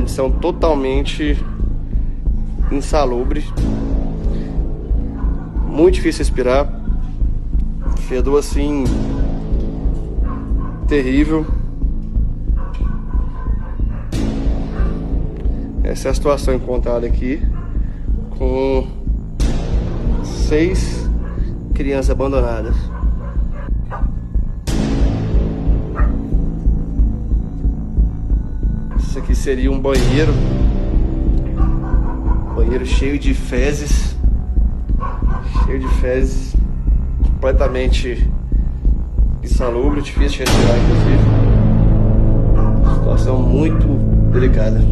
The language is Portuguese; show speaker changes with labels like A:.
A: condição totalmente insalubre, muito difícil respirar, fedor assim terrível. Essa é a situação encontrada aqui, com 6 crianças abandonadas. Isso aqui seria um banheiro cheio de fezes, completamente insalubre, difícil de respirar, inclusive. Situação muito delicada.